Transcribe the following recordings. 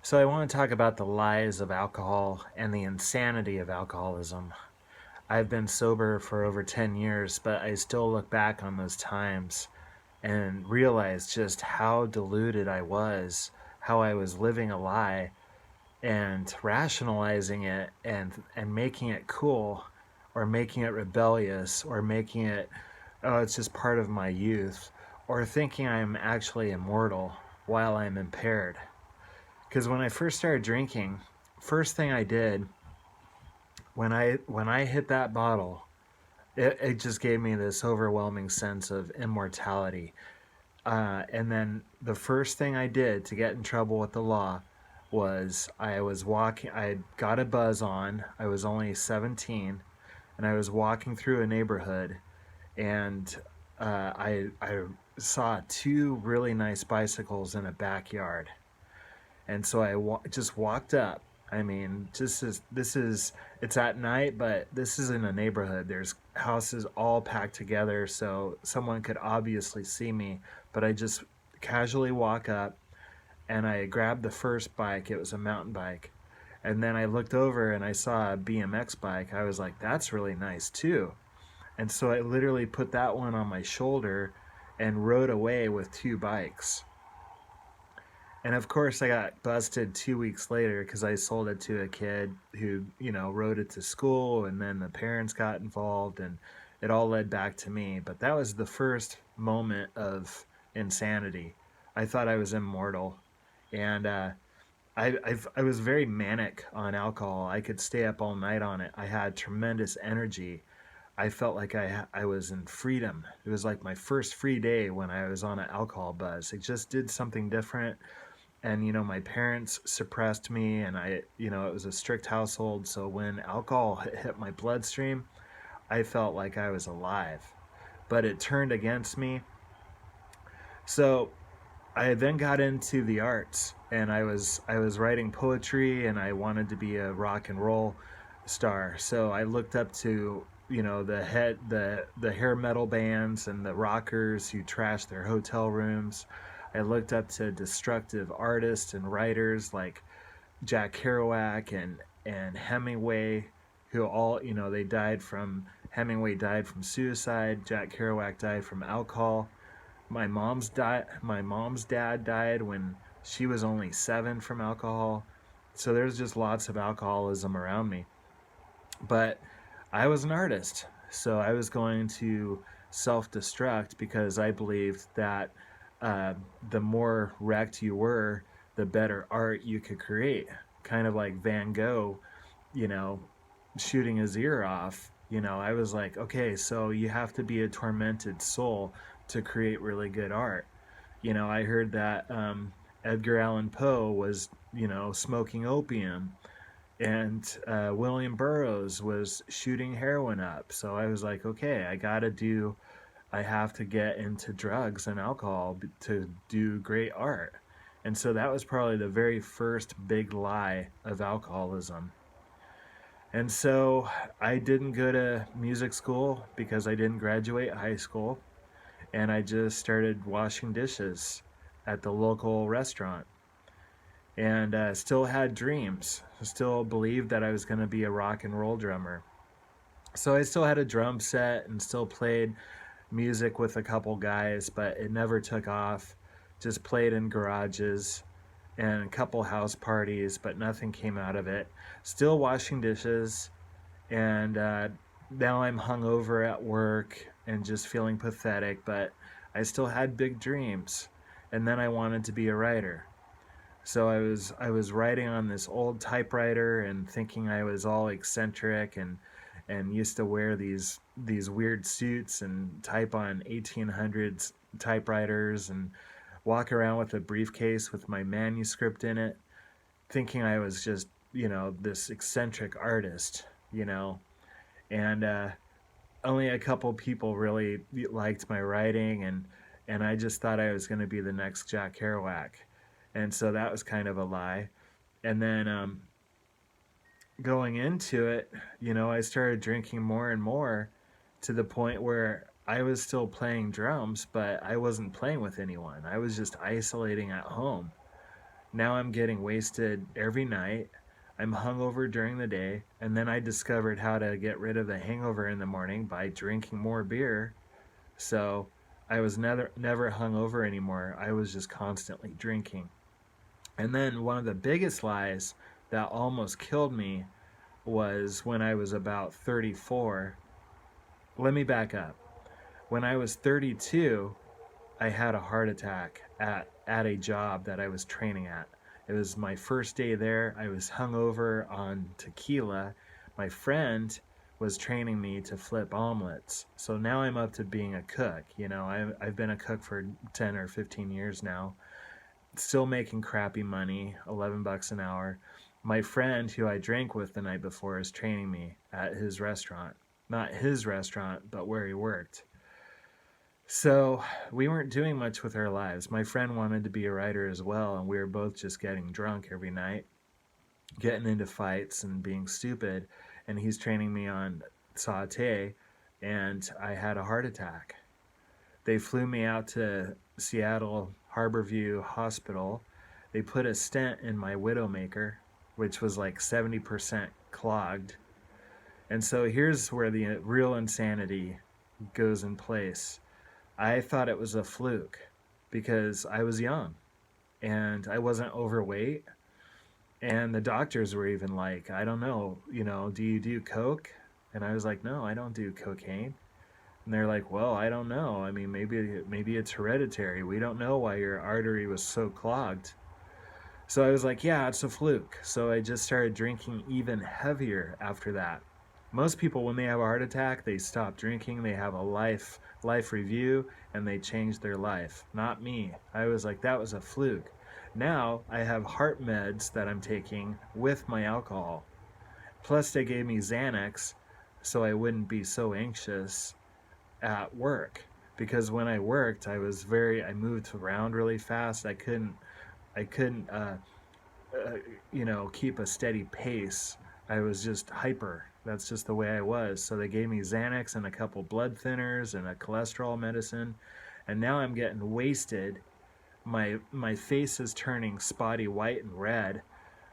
So I want to talk about the lies of alcohol and the insanity of alcoholism. I've been sober for over 10 years, but I still look back on those times and realize just how deluded I was, how I was living a lie and rationalizing it and making it cool or making it rebellious or making it, oh, it's just part of my youth, or thinking I'm actually immortal while I'm impaired. Because when I first started drinking, first thing I did when I hit that bottle, it just gave me this overwhelming sense of immortality. And then the first thing I did to get in trouble with the law was I was walking. I got a buzz on. I was only 17, and I was walking through a neighborhood, and I saw two really nice bicycles in a backyard, and so just walked up. I mean, just as this is, it's at night, but this is in a neighborhood. There's houses all packed together, so someone could obviously see me. But I just casually walk up and I grabbed the first bike. It was a mountain bike. And then I looked over and I saw a BMX bike. I was like, that's really nice too. And so I literally put that one on my shoulder and rode away with two bikes. And of course, I got busted 2 weeks later because I sold it to a kid who, rode it to school, and then the parents got involved, and it all led back to me. But that was the first moment of insanity. I thought I was immortal, and I was very manic on alcohol. I could stay up all night on it. I had tremendous energy. I felt like I was in freedom. It was like my first free day when I was on an alcohol buzz. It just did something different, and my parents suppressed me, and it was a strict household, so when alcohol hit my bloodstream, I felt like I was alive. But it turned against me. So I then got into the arts, and I was writing poetry, and I wanted to be a rock and roll star. So I looked up to the hair metal bands and the rockers who trashed their hotel rooms. I looked up to destructive artists and writers like Jack Kerouac and Hemingway, who all they died from. Hemingway died from suicide. Jack Kerouac died from alcohol. My mom's dad died when she was only 7 from alcohol. So there's just lots of alcoholism around me. But I was an artist, so I was going to self-destruct because I believed that uh, the more wrecked you were, the better art you could create. Kind of like Van Gogh, you know, shooting his ear off. I was like, okay, so you have to be a tormented soul to create really good art. I heard that Edgar Allan Poe was, smoking opium, and William Burroughs was shooting heroin up. So I was like, okay, I have to get into drugs and alcohol to do great art. And so that was probably the very first big lie of alcoholism. And so I didn't go to music school because I didn't graduate high school. And I just started washing dishes at the local restaurant, and still had dreams. Still believed that I was going to be a rock and roll drummer. So I still had a drum set and still played music with a couple guys, but it never took off. Just played in garages and a couple house parties, but nothing came out of it. Still washing dishes, and now I'm hungover at work and just feeling pathetic, but I still had big dreams. And then I wanted to be a writer. So I was writing on this old typewriter and thinking I was all eccentric and used to wear these weird suits and type on 1800s typewriters and walk around with a briefcase with my manuscript in it, thinking I was just, this eccentric artist, and only a couple people really liked my writing, and I just thought I was going to be the next Jack Kerouac. And so that was kind of a lie. And then going into it, I started drinking more and more, to the point where I was still playing drums, but I wasn't playing with anyone. I was just isolating at home. Now I'm getting wasted every night. I'm hungover during the day, and then I discovered how to get rid of the hangover in the morning by drinking more beer. So I was never hungover anymore. I was just constantly drinking. And then one of the biggest lies that almost killed me was when I was about 34. Let me back up. When I was 32, I had a heart attack at a job that I was training at. It was my first day there. I was hungover on tequila. My friend was training me to flip omelets. So now I'm up to being a cook. You know, I've been a cook for 10 or 15 years now, still making crappy money, 11 bucks an hour. My friend who I drank with the night before is training me at his restaurant. Not his restaurant, but where he worked. So we weren't doing much with our lives. My friend wanted to be a writer as well, and we were both just getting drunk every night, getting into fights and being stupid. And he's training me on saute, and I had a heart attack. They flew me out to Seattle Harborview Hospital. They put a stent in my widowmaker, which was like 70% clogged. And so here's where the real insanity goes in place. I thought it was a fluke because I was young and I wasn't overweight. And the doctors were even like, I don't know, do you do coke? And I was like, no, I don't do cocaine. And they're like, well, I don't know. I mean, maybe it's hereditary. We don't know why your artery was so clogged. So I was like, yeah, it's a fluke. So I just started drinking even heavier after that. Most people, when they have a heart attack, they stop drinking, they have a life review, and they change their life. Not me. I was like, that was a fluke. Now I have heart meds that I'm taking with my alcohol. Plus they gave me Xanax so I wouldn't be so anxious at work. Because when I worked, I moved around really fast. I couldn't keep a steady pace. I was just hyper. That's just the way I was. So they gave me Xanax and a couple blood thinners and a cholesterol medicine. And now I'm getting wasted. My face is turning spotty white and red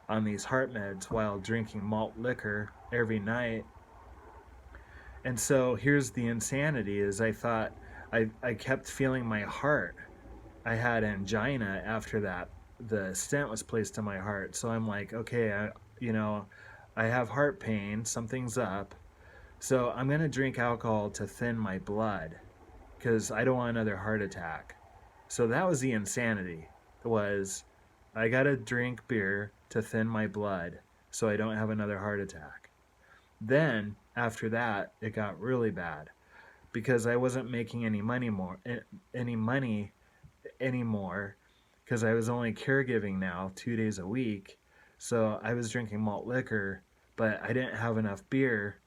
on these heart meds while drinking malt liquor every night. And so here's the insanity is I kept feeling my heart. I had angina after that. The stent was placed in my heart. So I'm like, okay, I have heart pain, something's up. So I'm going to drink alcohol to thin my blood because I don't want another heart attack. So that was the insanity, was I got to drink beer to thin my blood so I don't have another heart attack. Then after that, it got really bad because I wasn't making any money anymore because I was only caregiving now 2 days a week. So I was drinking malt liquor, but I didn't have enough beer.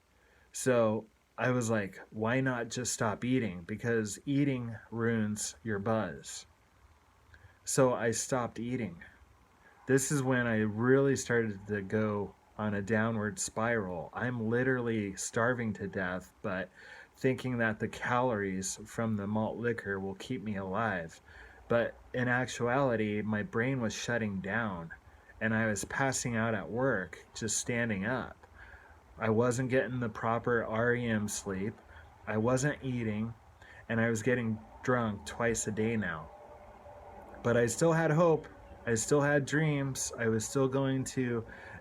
So I was like, why not just stop eating? Because eating ruins your buzz. So I stopped eating. This is when I really started to go on a downward spiral. I'm literally starving to death, but thinking that the calories from the malt liquor will keep me alive. But in actuality, my brain was shutting down and I was passing out at work, just standing up. I wasn't getting the proper REM sleep. I wasn't eating, and I was getting drunk twice a day now. But I still had hope. I still had dreams. I was still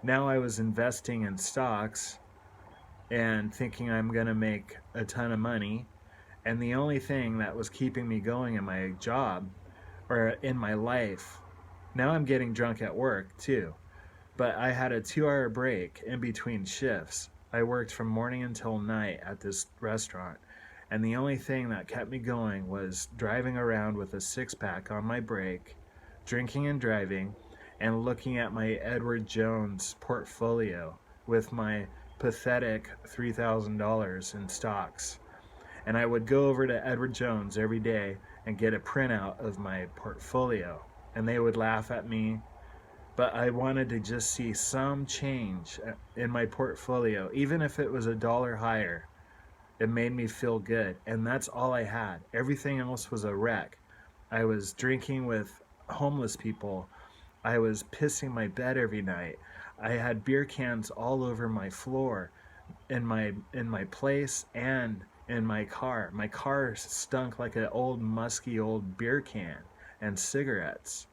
now I was investing in stocks and thinking I'm going to make a ton of money. And the only thing that was keeping me going in my job or in my life, now I'm getting drunk at work too. But I had a 2-hour break in between shifts. I worked from morning until night at this restaurant. And the only thing that kept me going was driving around with a 6-pack on my break, drinking and driving, and looking at my Edward Jones portfolio with my pathetic $3,000 in stocks. And I would go over to Edward Jones every day and get a printout of my portfolio. And they would laugh at me. But I wanted to just see some change in my portfolio, even if it was $1 higher. It made me feel good, and that's all I had. Everything else was a wreck. I was drinking with homeless people. I was pissing my bed every night. I had beer cans all over my floor, in my place, and in my car. My car stunk like an old musky old beer can and cigarettes.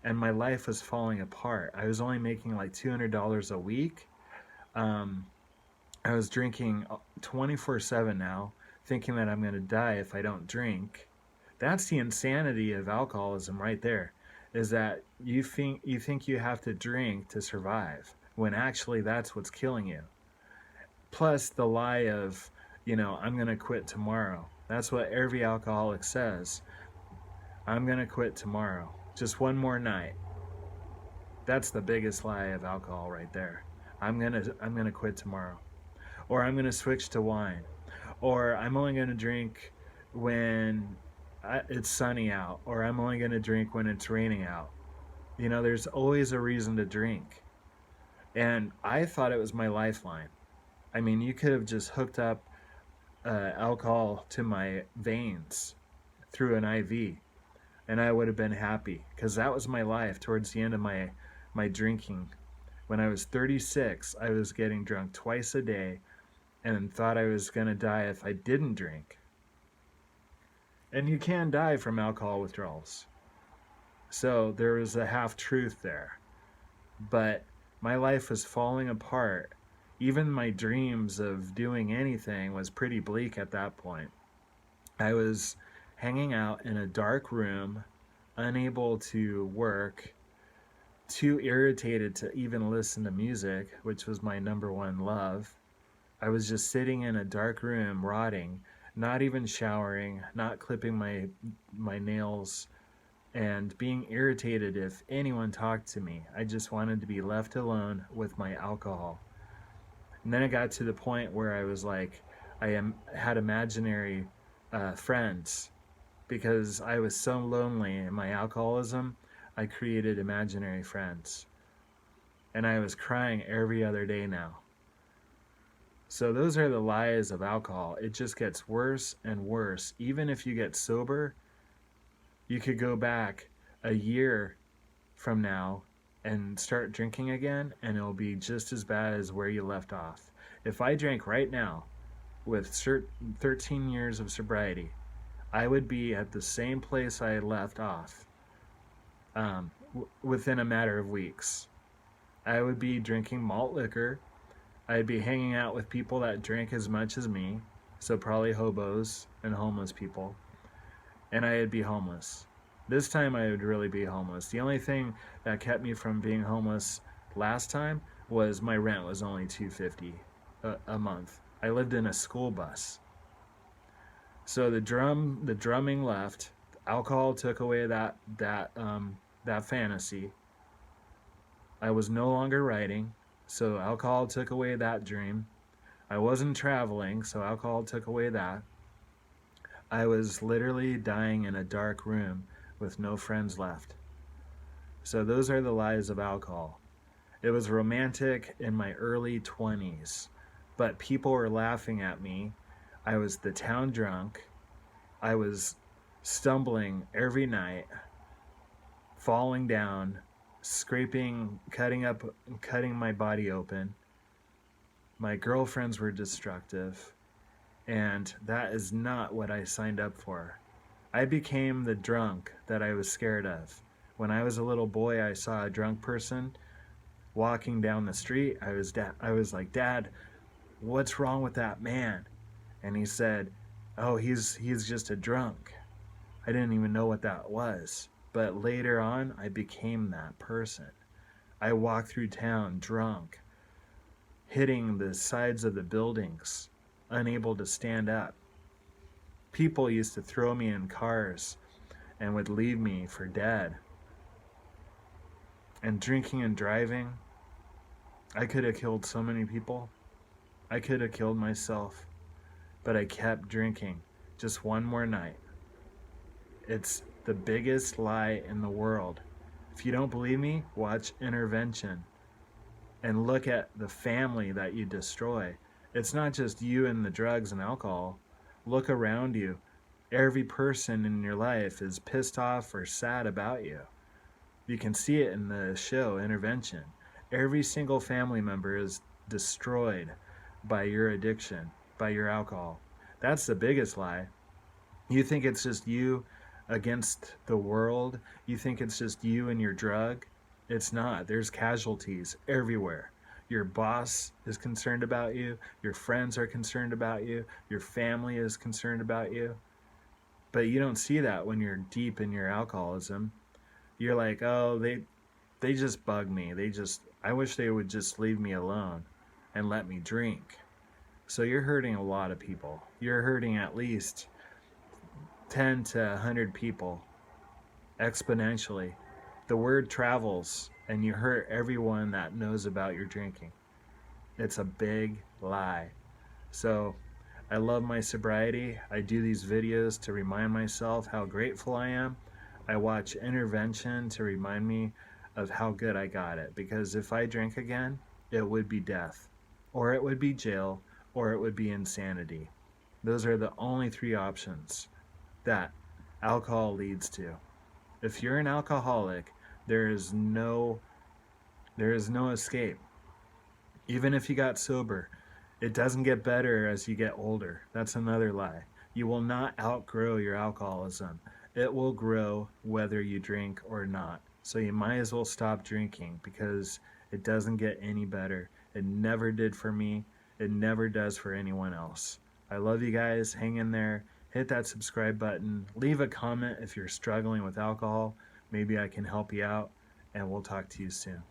And my life was falling apart. I was only making like $200 a week. Um, I was drinking 24/7 now, thinking that I'm going to die if I don't drink. That's the insanity of alcoholism right there. Is that you think you have to drink to survive when actually that's what's killing you. Plus the lie of, I'm going to quit tomorrow. That's what every alcoholic says. I'm going to quit tomorrow. Just one more night. That's the biggest lie of alcohol right there. I'm going to quit tomorrow. Or I'm going to switch to wine. Or I'm only going to drink when it's sunny out. Or I'm only going to drink when it's raining out. There's always a reason to drink. And I thought it was my lifeline. I mean, you could have just hooked up alcohol to my veins through an IV, and I would have been happy, because that was my life towards the end of my drinking. When I was 36, I was getting drunk twice a day and thought I was going to die if I didn't drink. And you can die from alcohol withdrawals. So there was a half truth there. But my life was falling apart. Even my dreams of doing anything was pretty bleak at that point. I was hanging out in a dark room, unable to work, too irritated to even listen to music, which was my number one love. I was just sitting in a dark room, rotting, not even showering, not clipping my nails, and being irritated if anyone talked to me. I just wanted to be left alone with my alcohol. And then it got to the point where I was like, had imaginary friends, because I was so lonely in my alcoholism. I created imaginary friends, and I was crying every other day now. So those are the lies of alcohol. It just gets worse and worse. Even if you get sober, you could go back a year from now and start drinking again, and it'll be just as bad as where you left off. If I drank right now with 13 years of sobriety, I would be at the same place I left off within a matter of weeks. I would be drinking malt liquor. I'd be hanging out with people that drank as much as me, so probably hobos and homeless people, and I'd be homeless. This time I would really be homeless. The only thing that kept me from being homeless last time was my rent was only $250 a month. I lived in a school bus. So the drumming left. Alcohol took away that fantasy. I was no longer writing, so alcohol took away that dream. I wasn't traveling, so alcohol took away that. I was literally dying in a dark room with no friends left. So those are the lies of alcohol. It was romantic in my early 20s, but people were laughing at me. I was the town drunk. I was stumbling every night, falling down, scraping, cutting my body open. My girlfriends were destructive, and that is not what I signed up for. I became the drunk that I was scared of. When I was a little boy, I saw a drunk person walking down the street. I was like, "Dad, what's wrong with that man?" And he said, "Oh, he's just a drunk." I didn't even know what that was. But later on, I became that person. I walked through town drunk, hitting the sides of the buildings, unable to stand up. People used to throw me in cars and would leave me for dead. And drinking and driving, I could have killed so many people. I could have killed myself, but I kept drinking. Just one more night. It's the biggest lie in the world. If you don't believe me, watch Intervention and look at the family that you destroy. It's not just you and the drugs and alcohol. Look around you. Every person in your life is pissed off or sad about you. You can see it in the show Intervention. Every single family member is destroyed by your addiction, by your alcohol. That's the biggest lie. You think it's just you against the world. You think it's just you and your drug. It's not. There's casualties everywhere. Your boss is concerned about you. Your friends are concerned about you. Your family is concerned about you. But you don't see that when you're deep in your alcoholism. You're like, oh, they just bug me. I wish they would just leave me alone and let me drink. So you're hurting a lot of people. You're hurting at least 10 to 100 people exponentially. The word travels and you hurt everyone that knows about your drinking. It's a big lie. So I love my sobriety. I do these videos to remind myself how grateful I am. I watch Intervention to remind me of how good I got it. Because if I drink again, it would be death, or it would be jail, or it would be insanity. Those are the only three options that alcohol leads to. If you're an alcoholic, there is no escape. Even if you got sober, it doesn't get better as you get older. That's another lie. You will not outgrow your alcoholism. It will grow whether you drink or not. So you might as well stop drinking because it doesn't get any better. It never did for me. It never does for anyone else. I love you guys. Hang in there. Hit that subscribe button. Leave a comment if you're struggling with alcohol. Maybe I can help you out, and we'll talk to you soon.